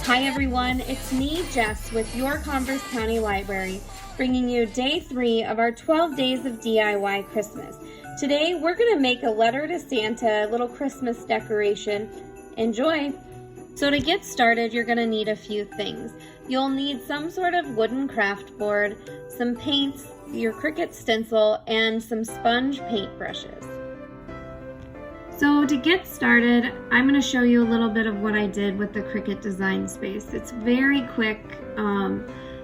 Hi everyone, it's me, Jess, with your Converse County Library, bringing you day 3 of our 12 Days of DIY Christmas. Today we're going to make a letter to Santa, a little Christmas decoration. Enjoy! So to get started, you're going to need a few things. You'll need some sort of wooden craft board, some paints, your Cricut stencil, and some sponge paint brushes. So to get started, I'm going to show you a little bit of what I did with the Cricut design space. It's very quick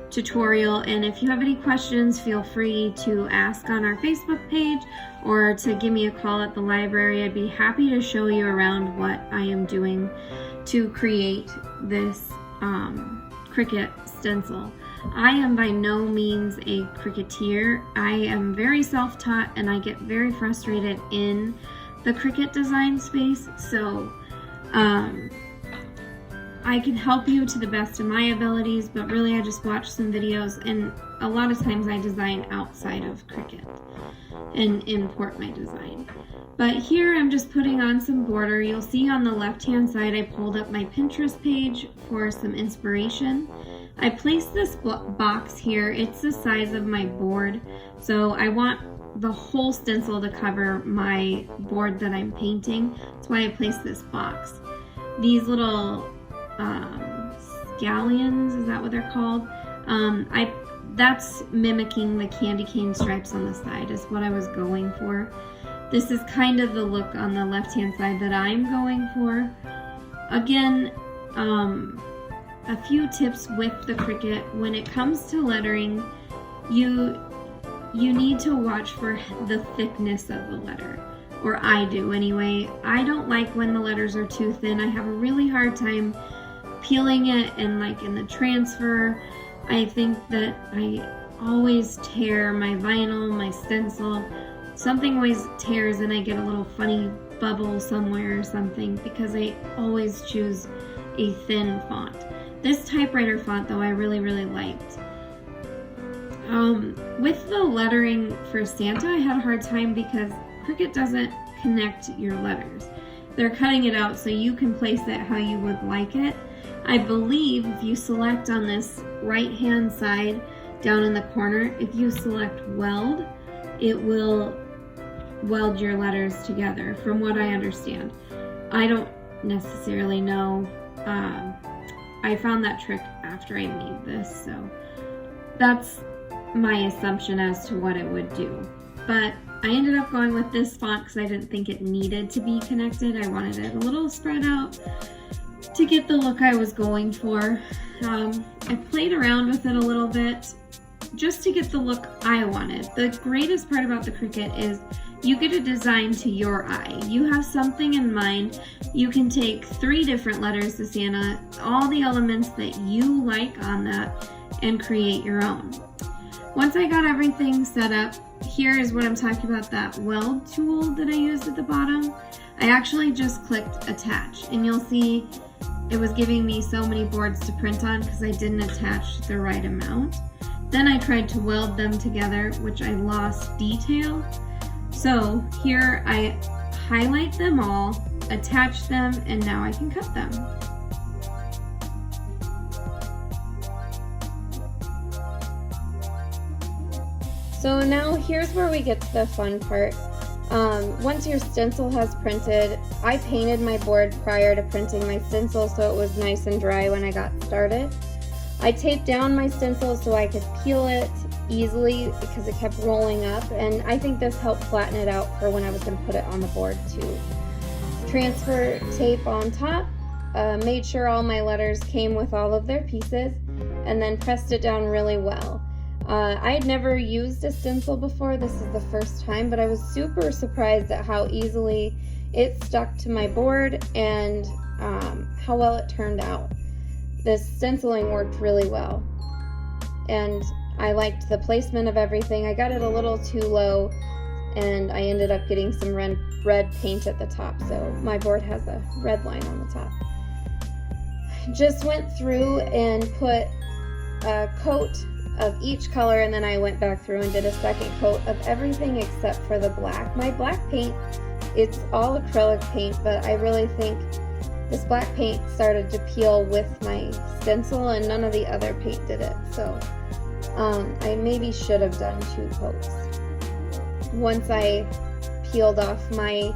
tutorial, and if you have any questions, feel free to ask on our Facebook page or to give me a call at the library. I'd be happy to show you around what I am doing to create this Cricut stencil. I am by no means a Cricketeer. I am very self-taught and I get very frustrated in the Cricut design space, so I can help you to the best of my abilities, but really I just watch some videos, and a lot of times I design outside of Cricut and import my design. But here I'm just putting on some border. You'll see on the left hand side I pulled up my Pinterest page for some inspiration. I placed this box here. It's the size of my board, so I want the whole stencil to cover my board that I'm painting. That's why I placed this box. These little scallions, is that what they're called? That's mimicking the candy cane stripes on the side is what I was going for. This is kind of the look on the left hand side that I'm going for. Again, a few tips with the Cricut. When it comes to lettering, you need to watch for the thickness of the letter, or I do anyway. I don't like when the letters are too thin. I have a really hard time peeling it, and like in the transfer, I think that I always tear my vinyl, my stencil. Something always tears and I get a little funny bubble somewhere or something because I always choose a thin font. This typewriter font though I really liked. With the lettering for Santa, I had a hard time because Cricut doesn't connect your letters. They're cutting it out so you can place it how you would like it. I believe if you select on this right hand side down in the corner, if you select weld, it will weld your letters together from what I understand. I don't necessarily know. I found that trick after I made this, so that's my assumption as to what it would do. But I ended up going with this font because I didn't think it needed to be connected. I wanted it a little spread out to get the look I was going for. I played around with it a little bit just to get the look I wanted. The greatest part about the Cricut is you get a design to your eye. You have something in mind. You can take 3 different letters to Santa, all the elements that you like on that, and create your own. Once I got everything set up, here is what I'm talking about, that weld tool that I used at the bottom. I actually just clicked attach, and you'll see it was giving me so many boards to print on because I didn't attach the right amount. Then I tried to weld them together, which I lost detail. So here I highlight them all, attach them, and now I can cut them. So now here's where we get to the fun part. Once your stencil has printed, I painted my board prior to printing my stencil so it was nice and dry when I got started. I taped down my stencil so I could peel it easily because it kept rolling up, and I think this helped flatten it out for when I was going to put it on the board too. Transfer tape on top, made sure all my letters came with all of their pieces, and then pressed it down really well. I had never used a stencil before. This is the first time, but I was super surprised at how easily it stuck to my board and how well it turned out. The stenciling worked really well, and I liked the placement of everything. I got it a little too low, and I ended up getting some red paint at the top, so my board has a red line on the top. Just went through and put a coat of each color, and then I went back through and did a second coat of everything except for the black. My black paint, it's all acrylic paint, but I really think this black paint started to peel with my stencil, and none of the other paint did it. So I maybe should have done 2 coats. Once I peeled off my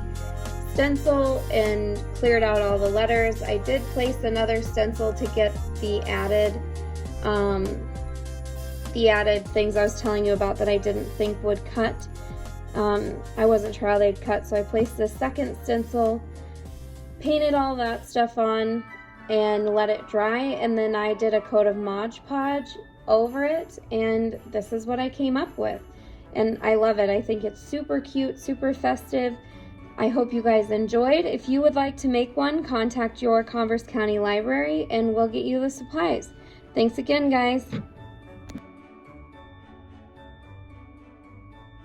stencil and cleared out all the letters, I did place another stencil to get the added things I was telling you about that I didn't think would cut. I wasn't sure how they'd cut, so I placed the second stencil, painted all that stuff on, and let it dry, and then I did a coat of Mod Podge over it, and this is what I came up with. And I love it. I think it's super cute, super festive. I hope you guys enjoyed. If you would like to make one, contact your Converse County Library and we'll get you the supplies. Thanks again, guys.